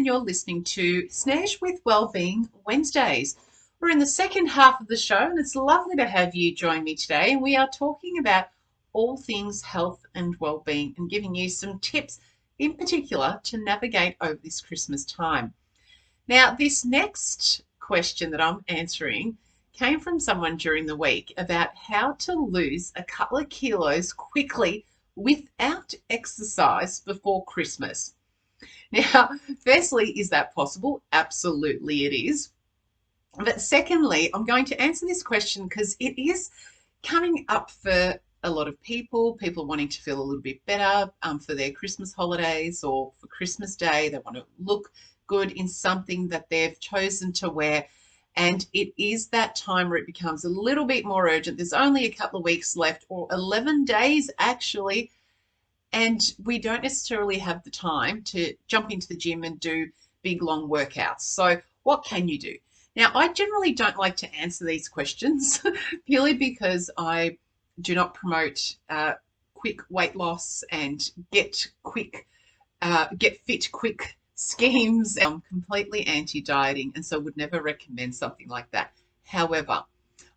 and you're listening to Snez with Wellbeing Wednesdays. We're in the second half of the show, and it's lovely to have you join me today. And we are talking about all things health and wellbeing and giving you some tips in particular to navigate over this Christmas time. Now, this next question that I'm answering came from someone during the week about how to lose a couple of kilos quickly without exercise before Christmas. Now, firstly, is that possible? Absolutely it is. But secondly, I'm going to answer this question because it is coming up for a lot of people wanting to feel a little bit better for their Christmas holidays or for Christmas Day. They want to look good in something that they've chosen to wear. And it is that time where it becomes a little bit more urgent. There's only a couple of weeks left, or 11 days actually, and we don't necessarily have the time to jump into the gym and do big, long workouts. So what can you do? Now, I generally don't like to answer these questions purely because I do not promote quick weight loss and get fit quick schemes. I'm completely anti-dieting, and so would never recommend something like that. However,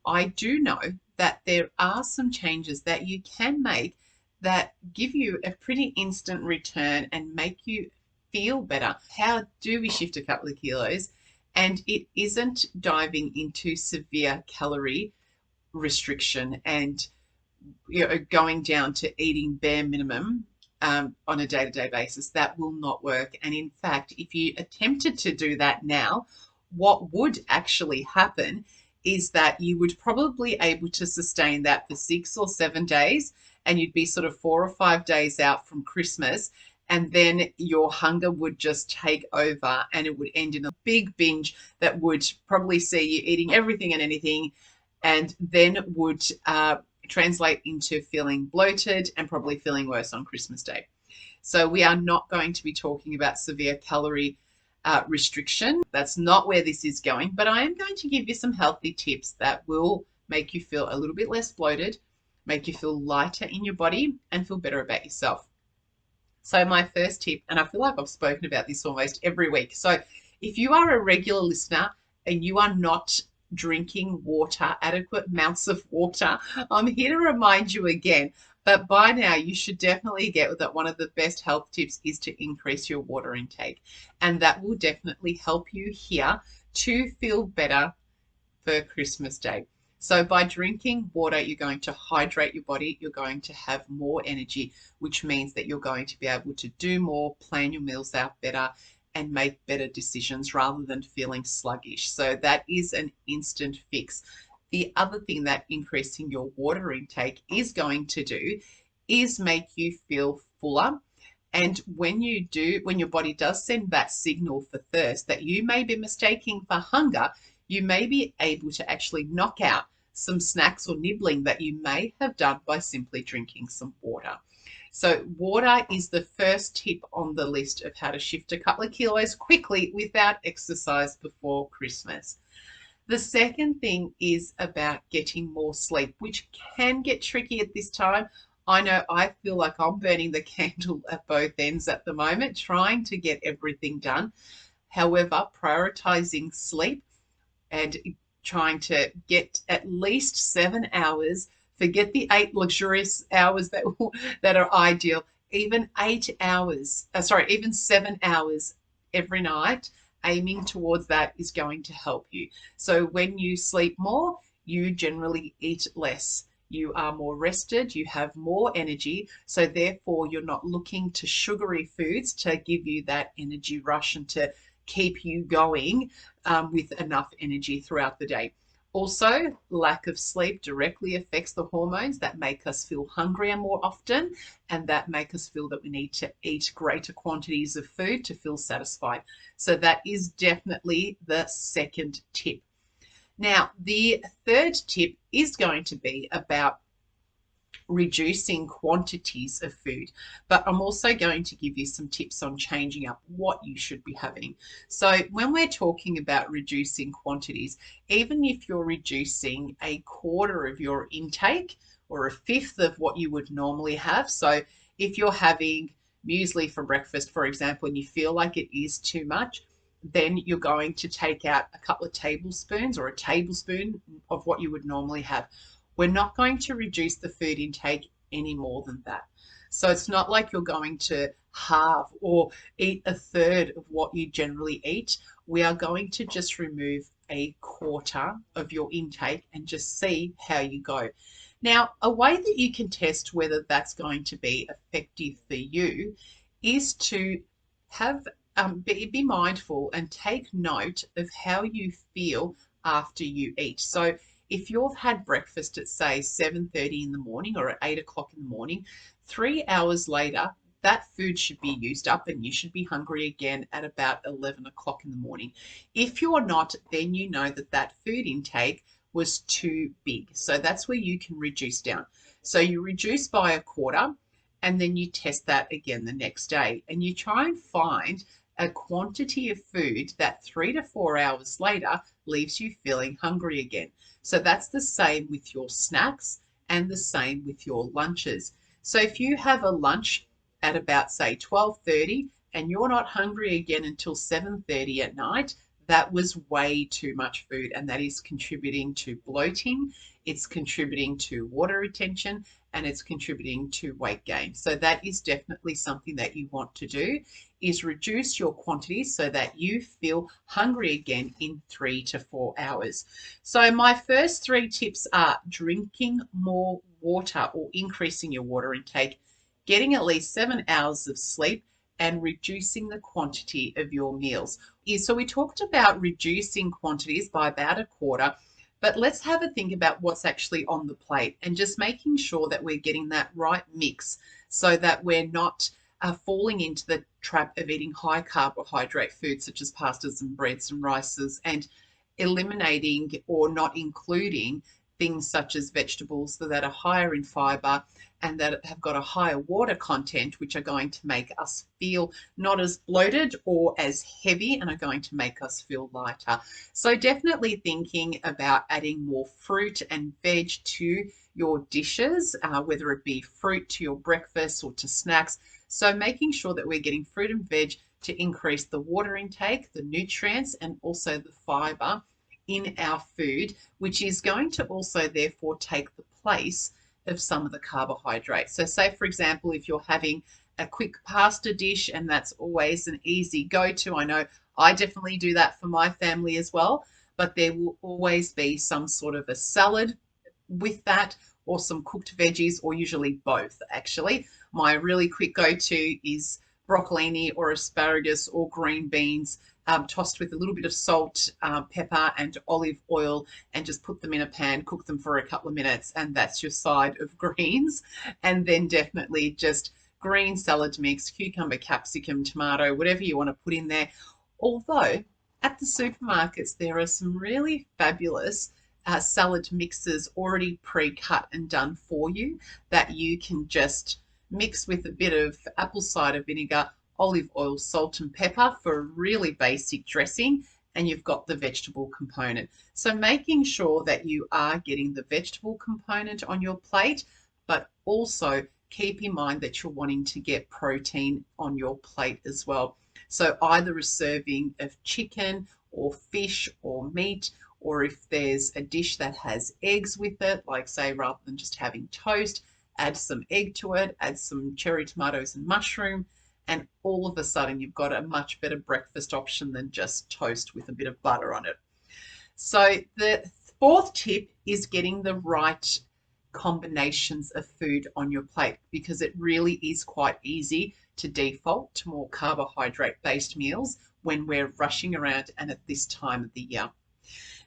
I do know that there are some changes that you can make that give you a pretty instant return and make you feel better. How do we shift a couple of kilos? And it isn't diving into severe calorie restriction and going down to eating bare minimum on a day-to-day basis. That will not work. And in fact, if you attempted to do that now, what would actually happen is that you would probably able to sustain that for 6 or 7 days, and you'd be sort of 4 or 5 days out from Christmas, and then your hunger would just take over and it would end in a big binge that would probably see you eating everything and anything, and then would translate into feeling bloated and probably feeling worse on Christmas Day. So we are not going to be talking about severe calorie restriction. That's not where this is going, but I am going to give you some healthy tips that will make you feel a little bit less bloated, make you feel lighter in your body, and feel better about yourself. So my first tip, and I feel like I've spoken about this almost every week. So if you are a regular listener and you are not drinking water, adequate amounts of water, I'm here to remind you again. But by now, you should definitely get that one of the best health tips is to increase your water intake. And that will definitely help you here to feel better for Christmas Day. So by drinking water, you're going to hydrate your body. You're going to have more energy, which means that you're going to be able to do more, plan your meals out better, and make better decisions rather than feeling sluggish. So that is an instant fix. The other thing that increasing your water intake is going to do is make you feel fuller. And when your body does send that signal for thirst that you may be mistaking for hunger, you may be able to actually knock out some snacks or nibbling that you may have done by simply drinking some water. So water is the first tip on the list of how to shift a couple of kilos quickly without exercise before Christmas. The second thing is about getting more sleep, which can get tricky at this time. I know I feel like I'm burning the candle at both ends at the moment, trying to get everything done. However, prioritizing sleep and trying to get at least 7 hours, forget the 8 luxurious hours that are ideal, even 7 hours every night, aiming towards that is going to help you. So when you sleep more, you generally eat less. You are more rested, you have more energy, so therefore you're not looking to sugary foods to give you that energy rush and to keep you going with enough energy throughout the day. Also, lack of sleep directly affects the hormones that make us feel hungrier more often, and that make us feel that we need to eat greater quantities of food to feel satisfied. So that is definitely the second tip. Now, the third tip is going to be about reducing quantities of food, but I'm also going to give you some tips on changing up what you should be having. So when we're talking about reducing quantities, even if you're reducing a quarter of your intake or a fifth of what you would normally have, so if you're having muesli for breakfast, for example, and you feel like it is too much, then you're going to take out a couple of tablespoons or a tablespoon of what you would normally have. We're not going to reduce the food intake any more than that. So it's not like you're going to halve or eat a third of what you generally eat. We are going to just remove a quarter of your intake and just see how you go. Now, a way that you can test whether that's going to be effective for you is to have be mindful and take note of how you feel after you eat. So if you've had breakfast at say 7:30 in the morning or at 8 o'clock in the morning, 3 hours later, that food should be used up and you should be hungry again at about 11 o'clock in the morning. If you're not, then you know that that food intake was too big. So that's where you can reduce down. So you reduce by a quarter and then you test that again the next day and you try and find a quantity of food that 3 to 4 hours later leaves you feeling hungry again. So that's the same with your snacks and the same with your lunches. So if you have a lunch at about say 12:30 and you're not hungry again until 7:30 at night, that was way too much food and that is contributing to bloating, it's contributing to water retention, and it's contributing to weight gain. So that is definitely something that you want to do, is reduce your quantities so that you feel hungry again in 3 to 4 hours. So my first 3 tips are drinking more water or increasing your water intake, getting at least 7 hours of sleep, and reducing the quantity of your meals. So we talked about reducing quantities by about a quarter, but let's have a think about what's actually on the plate and just making sure that we're getting that right mix so that we're not falling into the trap of eating high carbohydrate foods such as pastas and breads and rices, and eliminating or not including things such as vegetables that are higher in fiber and that have got a higher water content, which are going to make us feel not as bloated or as heavy and are going to make us feel lighter. So definitely thinking about adding more fruit and veg to your dishes, whether it be fruit to your breakfast or to snacks. So making sure that we're getting fruit and veg to increase the water intake, the nutrients, and also the fiber in our food, which is going to also therefore take the place of some of the carbohydrates. So say, for example, if you're having a quick pasta dish, and that's always an easy go-to. I know I definitely do that for my family as well, but there will always be some sort of a salad with that or some cooked veggies, or usually both actually. My really quick go-to is broccolini or asparagus or green beans, tossed with a little bit of salt, pepper and olive oil, and just put them in a pan, cook them for a couple of minutes, and that's your side of greens. And then definitely just green salad mix, cucumber, capsicum, tomato, whatever you want to put in there. Although at the supermarkets there are some really fabulous salad mixes already pre-cut and done for you that you can just mix with a bit of apple cider vinegar, olive oil, salt and pepper for a really basic dressing, and you've got the vegetable component. So making sure that you are getting the vegetable component on your plate, but also keep in mind that you're wanting to get protein on your plate as well. So either a serving of chicken or fish or meat, or if there's a dish that has eggs with it, like say rather than just having toast, add some egg to it, add some cherry tomatoes and mushroom, and all of a sudden you've got a much better breakfast option than just toast with a bit of butter on it. So the 4th tip is getting the right combinations of food on your plate, because it really is quite easy to default to more carbohydrate-based meals when we're rushing around and at this time of the year.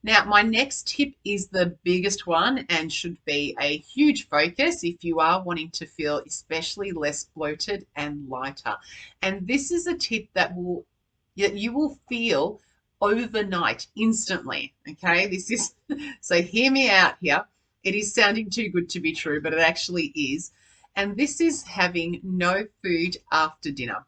Now, my next tip is the biggest one and should be a huge focus if you are wanting to feel especially less bloated and lighter. And this is a tip that you will feel overnight, instantly. Okay, this is, so hear me out here. It is sounding too good to be true, but it actually is. And this is having no food after dinner.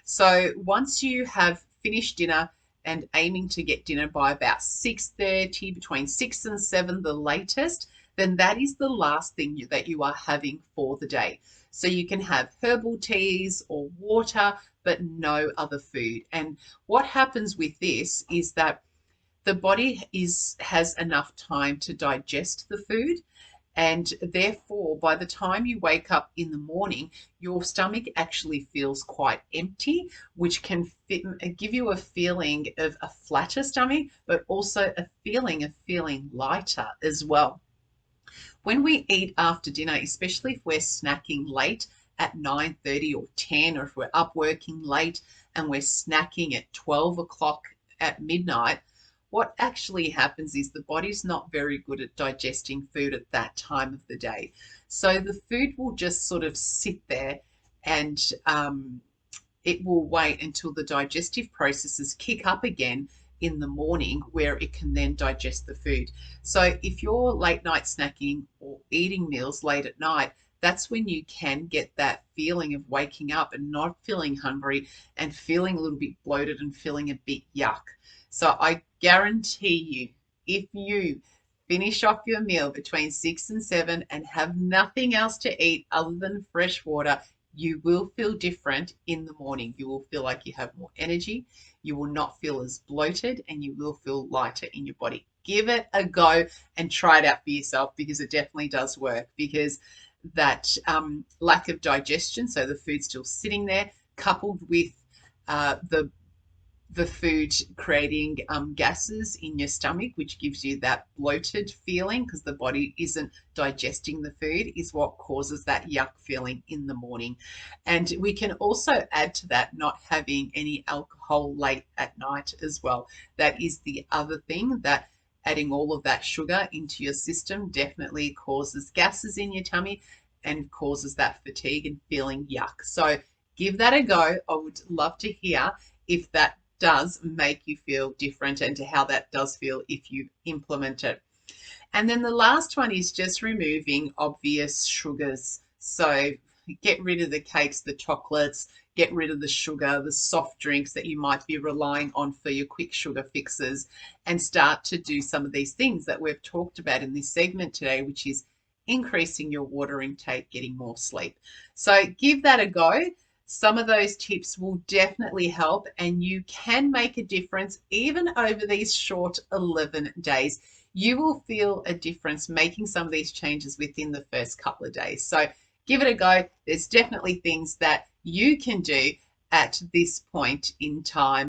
So once you have finished dinner and aiming to get dinner by about 6:30, between 6 and 7 the latest, then that is the last thing that you are having for the day. So you can have herbal teas or water, but no other food. And what happens with this is that the body has enough time to digest the food, and therefore by the time you wake up in the morning, your stomach actually feels quite empty, which can give you a feeling of a flatter stomach, but also a feeling of feeling lighter as well. When we eat after dinner, especially if we're snacking late at 9:30 or 10, or if we're up working late and we're snacking at 12 o'clock at midnight, what actually happens is the body's not very good at digesting food at that time of the day. So the food will just sort of sit there, and it will wait until the digestive processes kick up again in the morning, where it can then digest the food. So if you're late night snacking or eating meals late at night, that's when you can get that feeling of waking up and not feeling hungry and feeling a little bit bloated and feeling a bit yuck. So I guarantee you, if you finish off your meal between 6 and 7 and have nothing else to eat other than fresh water, you will feel different in the morning. You will feel like you have more energy. You will not feel as bloated, and you will feel lighter in your body. Give it a go and try it out for yourself, because it definitely does work. Because that lack of digestion, so the food's still sitting there, coupled with the food creating gases in your stomach, which gives you that bloated feeling because the body isn't digesting the food, is what causes that yuck feeling in the morning. And we can also add to that not having any alcohol late at night as well. That is the other thing, that adding all of that sugar into your system definitely causes gases in your tummy and causes that fatigue and feeling yuck. So give that a go. I would love to hear if that does make you feel different, and to how that does feel if you implement it. And then the last one is just removing obvious sugars. So get rid of the cakes, the chocolates, get rid of the sugar, the soft drinks that you might be relying on for your quick sugar fixes, and start to do some of these things that we've talked about in this segment today, which is increasing your water intake, getting more sleep. So give that a go. Some of those tips will definitely help, and you can make a difference even over these short 11 days. You will feel a difference making some of these changes within the first couple of days. So give it a go. There's definitely things that you can do at this point in time.